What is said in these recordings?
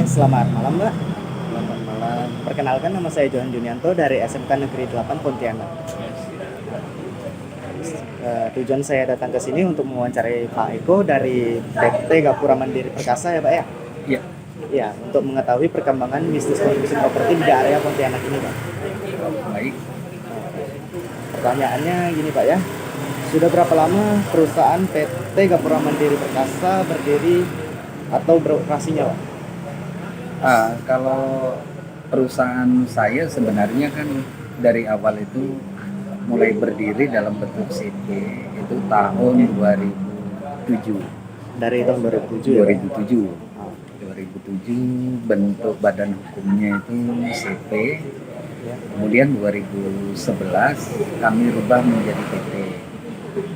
Selamat malam, Mbak. Selamat malam. Perkenalkan, nama saya Johan Junianto dari SMK Negeri 8 Pontianak. Tujuan saya datang ke sini untuk mewawancarai Pak Eko dari PT Gapura Mandiri Perkasa ya, Pak ya? Ya, Ya, untuk mengetahui perkembangan bisnis konstruksi properti di area Pontianak ini, Pak. baik. Pertanyaannya gini, Pak ya. Sudah berapa lama perusahaan PT Gapura Mandiri Perkasa berdiri atau beroperasinya, Pak? Kalau perusahaan saya sebenarnya kan dari awal itu mulai berdiri dalam bentuk CP itu tahun 2007. Dari tahun 2007 ya, Pak? 2007. 2007 bentuk badan hukumnya itu CP. Ya. Kemudian 2011 kami rubah menjadi PT.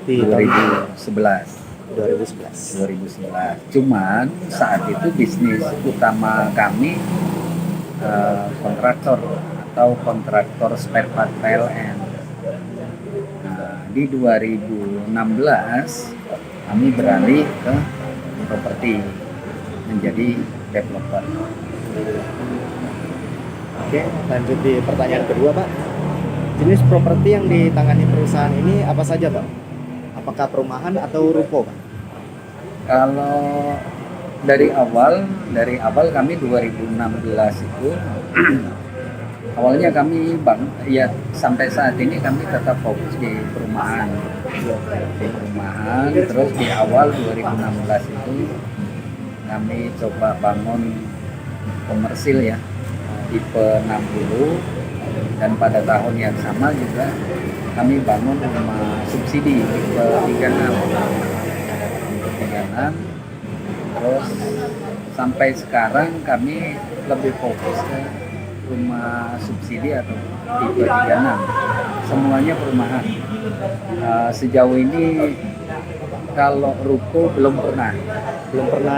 Di tahun 2011. 2011. Cuman saat itu bisnis utama kami kontraktor atau kontraktor spare part PLN. Nah, di 2016 kami beralih ke properti menjadi developer. Oke, lanjut di pertanyaan kedua, Pak. Jenis properti yang ditangani perusahaan ini apa saja, Pak? Apakah perumahan atau ruko, Pak? Kalau dari awal kami 2016 itu awalnya kami sampai saat ini kami tetap fokus di perumahan. Terus di awal 2016 itu kami coba bangun komersil ya, tipe 60, dan pada tahun yang sama juga kami bangun rumah subsidi tipe 36. Terus sampai sekarang kami lebih fokus ke rumah subsidi atau tipe 36. Semuanya perumahan. Sejauh ini kalau ruko belum pernah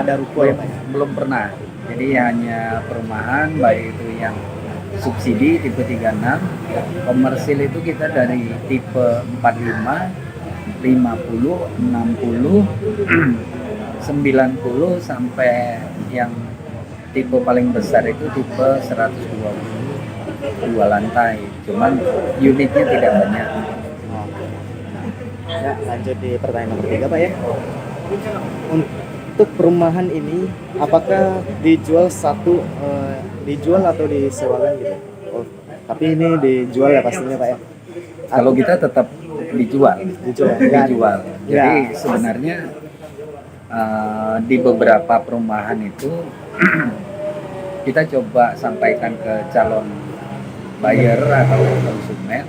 Ada ruko ya, Pak? belum pernah. Jadi hanya perumahan, baik itu yang subsidi tipe 36, komersil itu kita dari tipe 45, 50, 60, 90 sampai yang tipe paling besar itu tipe 122 lantai. Cuman unitnya tidak banyak. Ya, lanjut di pertanyaan nomor 3, Pak ya. Untuk perumahan ini, apakah dijual atau disewakan gitu? Oh, tapi ini dijual ya pastinya, Pak ya. Kalau kita tetap dijual. Dijual. Jadi sebenarnya di beberapa perumahan itu kita coba sampaikan ke calon buyer atau konsumen.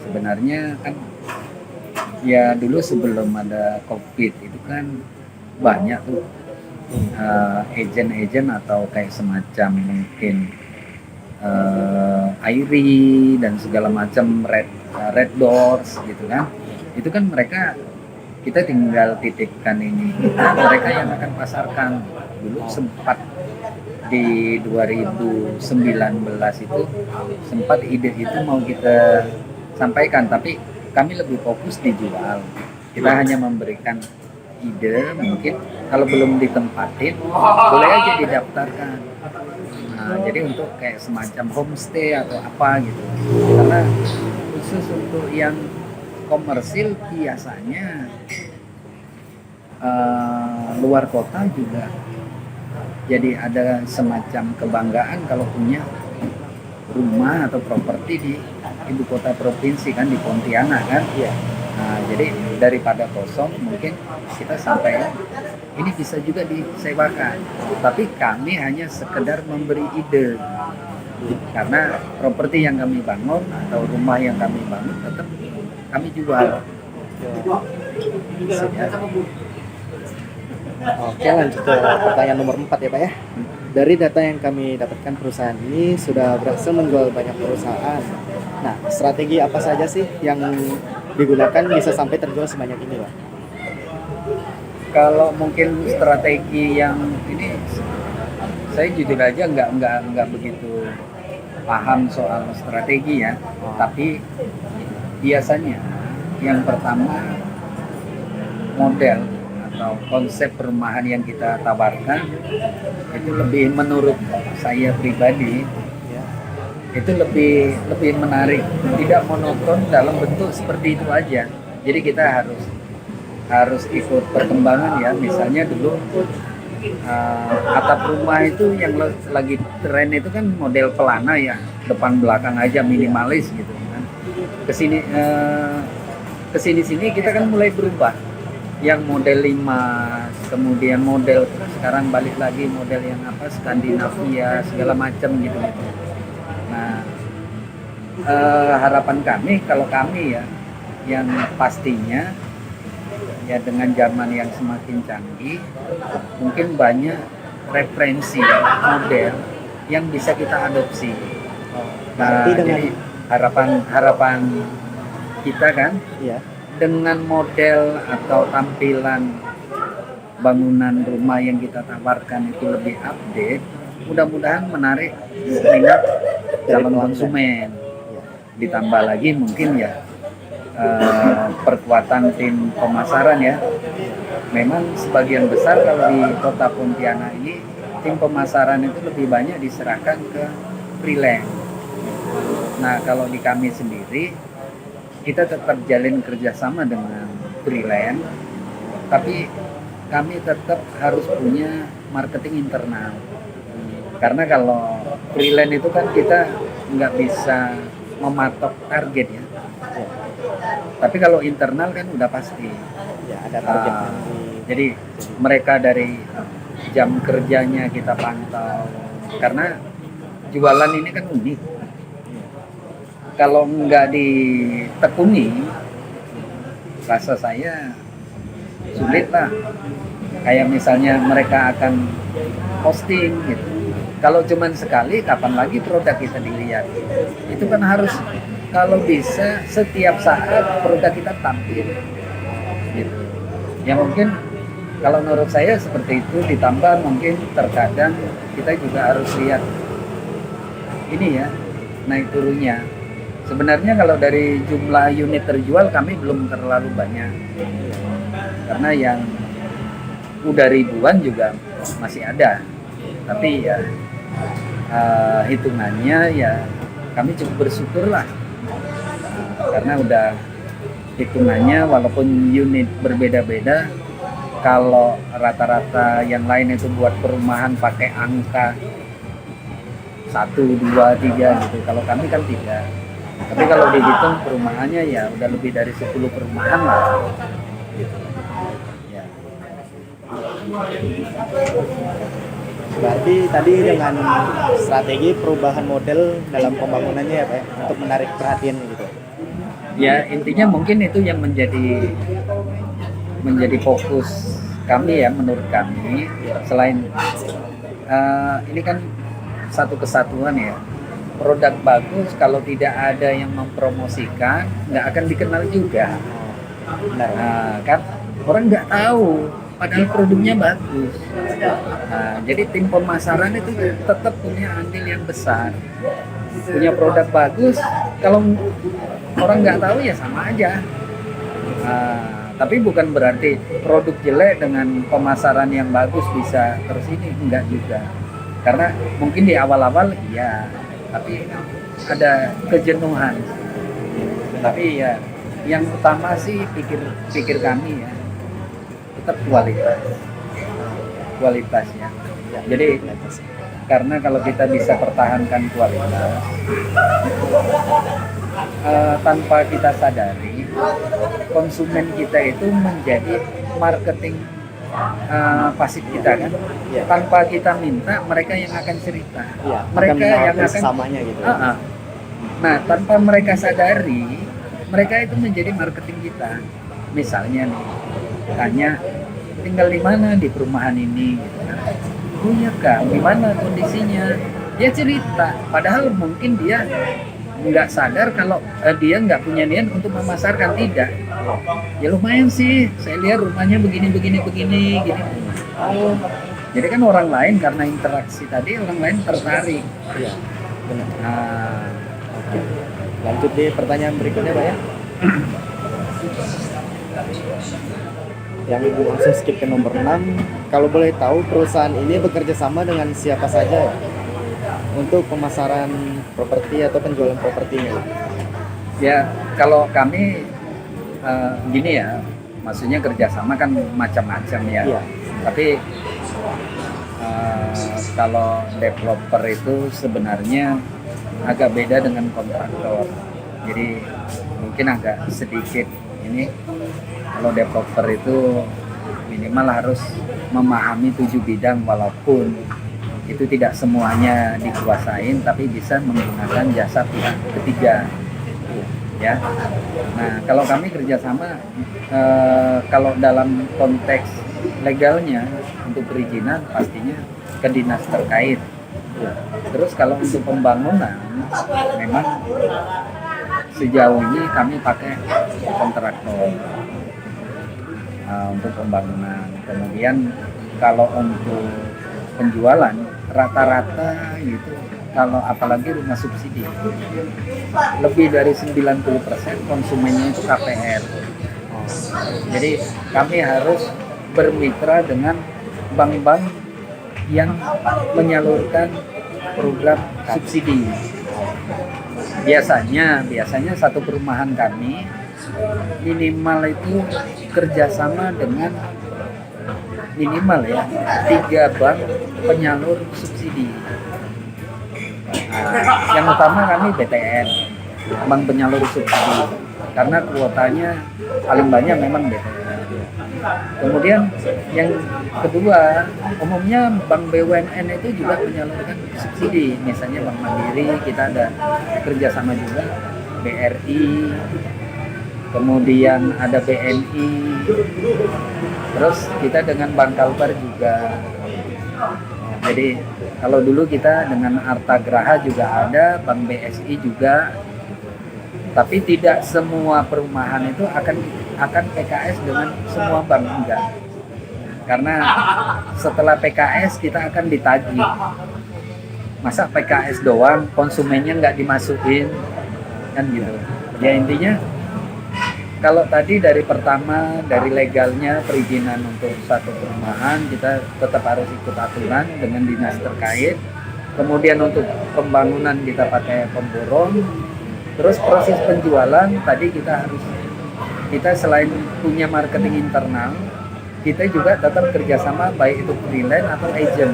Sebenarnya kan ya dulu sebelum ada COVID itu kan banyak tuh agen-agen atau kayak semacam mungkin Airi dan segala macam red doors gitu kan. Itu kan mereka, kita tinggal titipkan ini, mereka yang akan pasarkan. Dulu sempat di 2019 itu sempat ide itu mau kita sampaikan, tapi kami lebih fokus dijual. Kita hanya memberikan ide, mungkin kalau belum ditempatin boleh aja didaftarkan. Nah, jadi untuk kayak semacam homestay atau apa gitu. Karena khusus untuk yang komersil biasanya luar kota juga jadi ada semacam kebanggaan kalau punya rumah atau properti di ibu kota provinsi kan, di Pontianak kan. Iya. Nah, jadi daripada kosong mungkin kita sampaikan ini bisa juga disewakan, tapi kami hanya sekedar memberi ide, karena properti yang kami bangun atau rumah yang kami bangun tetap kami jual. Oke, lanjut ke pertanyaan nomor 4 ya, Pak ya. Dari data yang kami dapatkan, perusahaan ini sudah berhasil menjual banyak perusahaan. Nah, strategi apa saja sih yang digunakan bisa sampai terjual sebanyak ini, Pak? Kalau mungkin strategi yang ini, saya jujur aja nggak begitu paham soal strategi ya. Tapi biasanya yang pertama model atau konsep perumahan yang kita tawarkan itu lebih, menurut saya pribadi, Ya. itu lebih lebih menarik, tidak monoton dalam bentuk seperti itu aja. Jadi kita harus ikut perkembangan ya. Misalnya dulu atap rumah itu yang lagi tren itu kan model pelana ya, depan belakang aja minimalis gitu kan. Kesini sini kita kan mulai berubah, yang model 5, kemudian model sekarang balik lagi model yang apa, Skandinavia segala macam gitu. Nah, harapan kami, kalau kami ya, yang pastinya ya dengan zaman yang semakin canggih, mungkin banyak referensi model yang bisa kita adopsi. Nah, Berarti dengan jadi harapan kita kan, ya, dengan model atau tampilan bangunan rumah yang kita tawarkan itu lebih update, mudah-mudahan menarik minat Dari calon pelanggan. konsumen. ya. Ditambah lagi mungkin ya perkuatan tim pemasaran ya. Memang sebagian besar kalau di Kota Pontianak ini tim pemasaran itu lebih banyak diserahkan ke freelance. Nah, kalau di kami sendiri kita tetap jalin kerjasama dengan freelance, tapi kami tetap harus punya marketing internal. Karena kalau freelance itu kan kita nggak bisa mematok target ya. Ya. Tapi kalau internal kan udah pasti. Ya, ada target. Jadi mereka dari jam kerjanya kita pantau. Karena jualan ini kan unik. Kalau nggak ditekuni, rasa saya sulit lah. Kayak misalnya mereka akan posting gitu. Kalau cuman sekali, kapan lagi produk kita dilihat? Itu kan harus, kalau bisa setiap saat produk kita tampil. Gitu. Ya mungkin kalau menurut saya seperti itu, ditambah mungkin terkadang kita juga harus lihat ini ya, naik turunnya. Sebenarnya kalau dari jumlah unit terjual kami belum terlalu banyak, karena yang udah ribuan juga masih ada, tapi ya hitungannya ya kami cukup bersyukur lah, karena udah hitungannya walaupun unit berbeda-beda, kalau rata-rata yang lain itu buat perumahan pakai angka 1, 2, 3 gitu, kalau kami kan tidak. Tapi kalau dihitung perumahannya ya udah lebih dari 10 perumahan lah gitu. Ya. Berarti tadi dengan strategi perubahan model dalam pembangunannya ya Pak ya, untuk menarik perhatian gitu. Ya intinya mungkin itu yang menjadi fokus kami ya, menurut kami. Selain ini kan satu kesatuan ya, produk bagus kalau tidak ada yang mempromosikan nggak akan dikenal juga. Benar. Nah, kan orang nggak tahu padahal produknya bagus. Nah, jadi tim pemasaran itu tetap punya andil yang besar. Punya produk bagus, kalau orang nggak tahu ya sama aja. Nah, tapi bukan berarti produk jelek dengan pemasaran yang bagus bisa terus ini, enggak juga. Karena mungkin di awal-awal iya, tapi ada kejenuhan. Tapi ya yang utama sih pikir kami ya tetap kualitas ya. Jadi karena kalau kita bisa pertahankan kualitas, tanpa kita sadari konsumen kita itu menjadi marketing pasif kita kan. Ya. Tanpa kita minta, mereka yang akan cerita. Ya, Mereka yang akan samanya gitu. Nah, tanpa mereka sadari, mereka itu menjadi marketing kita. Misalnya nih, tanya tinggal di mana di perumahan ini gitu kan. Oh iya Kak, gimana kondisinya? Dia cerita, padahal mungkin dia nggak sadar kalau dia nggak punya niat untuk memasarkan, tidak. Ya lumayan sih, saya lihat rumahnya begini gini. Oh, jadi kan orang lain karena interaksi tadi, orang lain tertarik. Iya, benar. Nah, Oke. Lanjut di pertanyaan berikutnya Pak ya. Yang langsung skip ke nomor 6, kalau boleh tahu perusahaan ini bekerja sama dengan siapa saja ya? Untuk pemasaran properti atau penjualan propertinya. Ya, kalau kami gini ya, maksudnya kerjasama kan macam-macam ya. Iya. Tapi kalau developer itu sebenarnya agak beda dengan kontraktor. Jadi mungkin agak sedikit ini, kalau developer itu minimal harus memahami 7 bidang, walaupun itu tidak semuanya dikuasain, tapi bisa menggunakan jasa pihak ketiga ya. Nah, kalau kami kerjasama, kalau dalam konteks legalnya untuk perizinan pastinya ke dinas terkait. Terus kalau untuk pembangunan, memang sejauh ini kami pakai kontraktor untuk pembangunan. Kemudian kalau untuk penjualan, rata-rata gitu, kalau apalagi rumah subsidi, lebih dari 90% konsumennya itu KPR. Jadi kami harus bermitra dengan bank-bank yang menyalurkan program subsidi. Biasanya satu perumahan kami minimal itu kerjasama dengan minimal ya 3 bank penyalur subsidi. Nah, yang utama kami BTN, bank penyalur subsidi, karena kuotanya paling banyak memang BTN. Kemudian yang kedua, umumnya bank BUMN itu juga menyalurkan subsidi. Misalnya Bank Mandiri, kita ada kerjasama juga, BRI, kemudian ada BNI, terus kita dengan Bank Kalbar juga. Jadi kalau dulu kita dengan Arta Graha juga ada, Bank BSI juga, tapi tidak semua perumahan itu akan PKS dengan semua bank, enggak. Karena setelah PKS kita akan ditagih. Masa PKS doang, konsumennya nggak dimasukin, kan gitu. Ya intinya, kalau tadi dari pertama, dari legalnya perizinan untuk satu perumahan, kita tetap harus ikut aturan dengan dinas terkait. Kemudian untuk pembangunan kita pakai pemborong. Terus proses penjualan tadi kita selain punya marketing internal, kita juga tetap kerjasama baik itu freelance atau agent,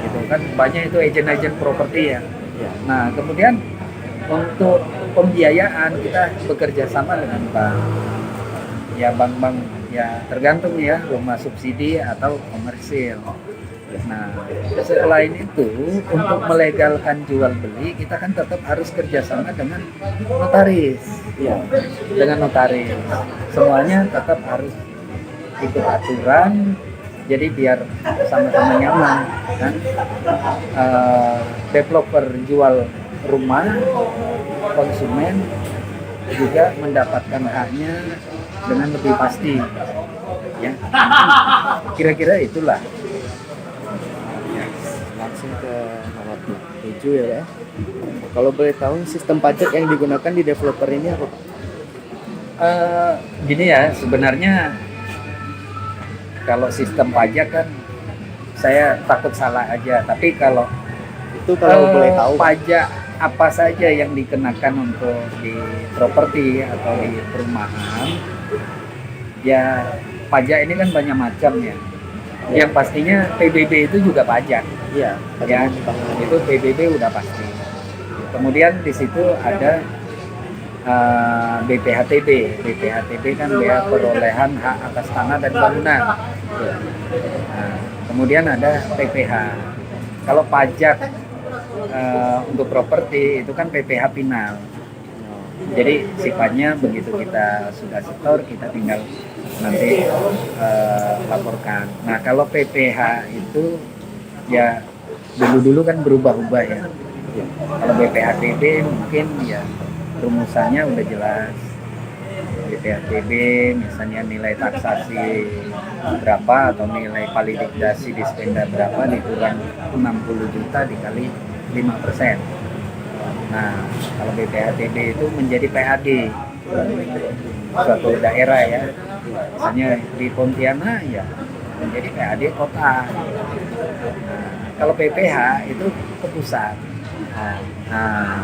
gitu kan. Banyak itu agent-agent properti ya. Nah kemudian untuk pembiayaan kita bekerja sama dengan bank, ya bank-bank ya tergantung ya, rumah subsidi atau komersil. Nah selain itu untuk melegalkan jual beli kita kan tetap harus kerjasama dengan notaris, ya, dengan notaris. Semuanya tetap harus ikut aturan, jadi biar sama-sama nyaman kan. Developer jual rumah, konsumen juga mendapatkan haknya dengan lebih pasti ya. Kira-kira itulah. Langsung ke nomor 7 ya Pak ya. Kalau boleh tahu sistem pajak yang digunakan di developer ini apa Pak? Gini ya, sebenarnya kalau sistem pajak kan saya takut salah aja, tapi kalau Itu kalau boleh tahu Pak. pajak apa saja yang dikenakan untuk di properti atau di perumahan, ya pajak ini kan banyak macam ya. Yang pastinya PBB itu juga pajak. Iya, Ya, itu PBB udah pasti. Kemudian di situ ada BPHTB. BPHTB kan biaya perolehan hak atas tanah dan bangunan. Nah, kemudian ada PPH. Kalau pajak untuk properti itu kan PPH final. Jadi sifatnya begitu kita sudah setor, kita tinggal nanti laporkan. Nah kalau PPH itu ya dulu kan berubah-ubah ya. Kalau BPHTB mungkin ya rumusannya udah jelas. BPHTB misalnya nilai taksasi berapa atau nilai validasi dispenda berapa dikurang 60 juta dikali 5%. Nah kalau BPHTB itu menjadi PAD suatu daerah ya. Misalnya di Pontianak ya menjadi PAD kota. Nah, kalau PPH itu ke pusat. Nah,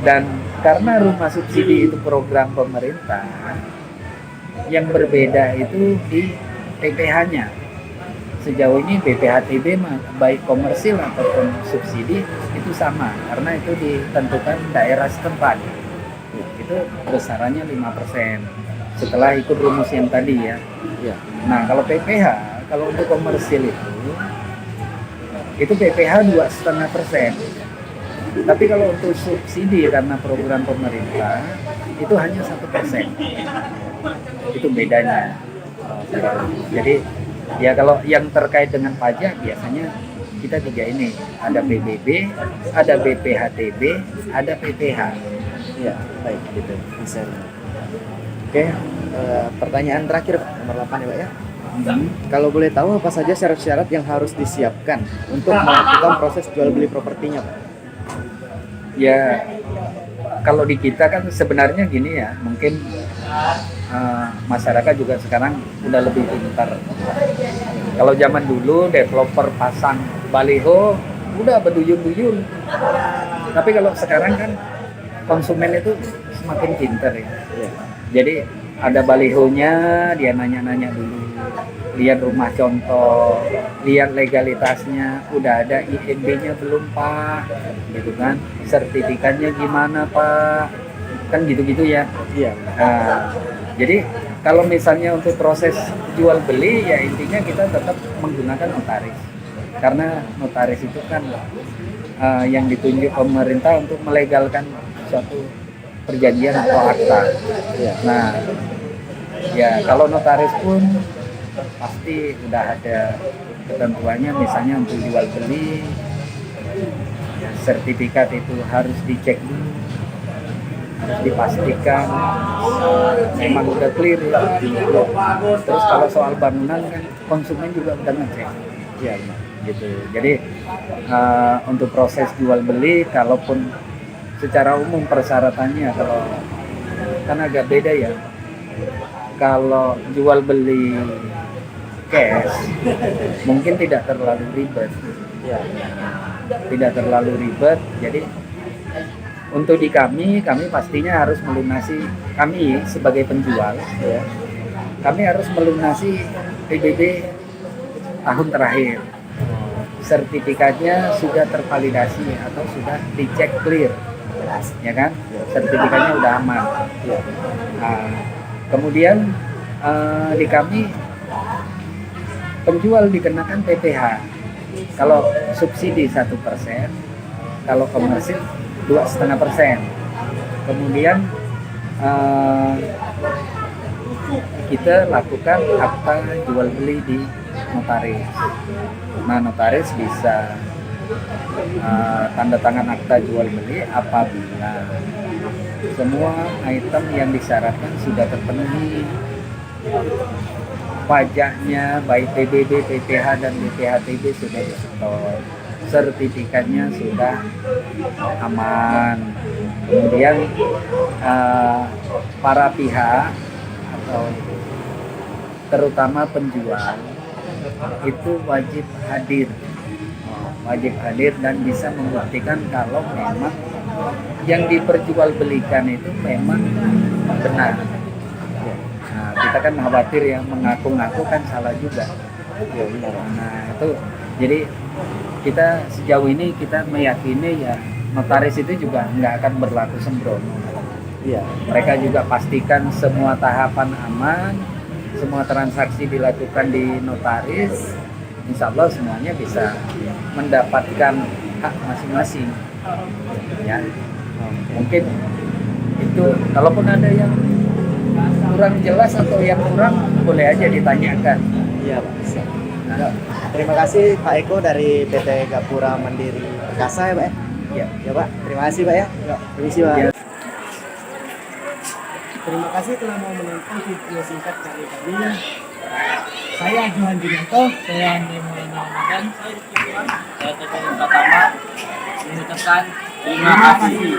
dan karena rumah subsidi itu program pemerintah, yang berbeda itu di PPH-nya. Sejauh ini BPHTB baik komersil ataupun subsidi itu sama karena itu ditentukan daerah setempat. Itu besarannya 5% setelah ikut rumus yang tadi ya. Nah kalau PPH, kalau untuk komersil itu PPH 2,5%. Tapi kalau untuk subsidi karena program pemerintah itu hanya 1%. Itu bedanya. Jadi ya kalau yang terkait dengan pajak biasanya kita tiga ini, ada PBB, ada BPHTB, ada PPH. Ya, baik gitu. Bisa. Oke, pertanyaan terakhir Pak, nomor 8 ya Pak ya. Kalau boleh tahu apa saja syarat-syarat yang harus disiapkan untuk melakukan proses jual beli propertinya Pak? Ya, kalau di kita kan sebenarnya gini ya, mungkin masyarakat juga sekarang udah lebih pintar. Kalau zaman dulu developer pasang baliho udah berduyun-duyun. Tapi kalau sekarang kan konsumen itu semakin pintar ya. Jadi ada balihonya, dia nanya-nanya dulu, lihat rumah contoh, lihat legalitasnya, udah ada INB-nya belum Pak, gitu kan, sertifikatnya gimana Pak, kan gitu-gitu ya. Nah, jadi kalau misalnya untuk proses jual beli ya intinya kita tetap menggunakan notaris, karena notaris itu kan yang ditunjuk pemerintah untuk melegalkan suatu perjanjian atau akta. Nah, ya kalau notaris pun pasti udah ada ketentuannya, misalnya untuk jual beli sertifikat itu harus dicek dulu, harus dipastikan memang udah clear ya. Terus kalau soal bangunan kan konsumen juga udah ngecek ya gitu. Jadi untuk proses jual beli, kalaupun secara umum persyaratannya kalau kan agak beda ya. Kalau jual beli cash mungkin tidak terlalu ribet. Tidak terlalu ribet. Jadi untuk di kami pastinya harus melunasi, kami sebagai penjual ya, kami harus melunasi PBB tahun terakhir. Sertifikatnya sudah tervalidasi atau sudah dicek clear, ya kan? Sertifikatnya udah aman. Nah, kemudian di kami penjual dikenakan PPH. Kalau subsidi 1%, kalau komersil 2,5%. Kemudian kita lakukan akta jual beli di notaris. Nah, notaris bisa tanda tangan akta jual beli apabila semua item yang disyaratkan sudah terpenuhi, pajaknya baik PBB, PPH dan BPHTB sudah disetor, sertifikatnya sudah aman. Kemudian para pihak atau terutama penjual itu wajib hadir dan bisa membuktikan kalau memang yang diperjualbelikan itu memang benar. Nah, kita kan khawatir yang mengaku-ngaku kan salah juga. Nah, itu jadi kita sejauh ini kita meyakini ya notaris itu juga nggak akan berlaku sembrono. Mereka juga pastikan semua tahapan aman, semua transaksi dilakukan di notaris, insya Allah semuanya bisa mendapatkan hak masing-masing. Ya, mungkin itu kalaupun ada yang kurang jelas atau yang kurang boleh aja ditanyakan. Iya Pak. Nah, terima kasih Pak Eko dari PT Gapura Mandiri Perkasa ya Pak ya. Ya Pak, terima kasih Pak ya. Permisi Pak. Ya. Terima kasih telah mau menonton video singkat dari kami. Saya Johan Junanto. Saya Andi Mulana Ramadan. Saya Teguh Pratama. Mengucapkan terima kasih.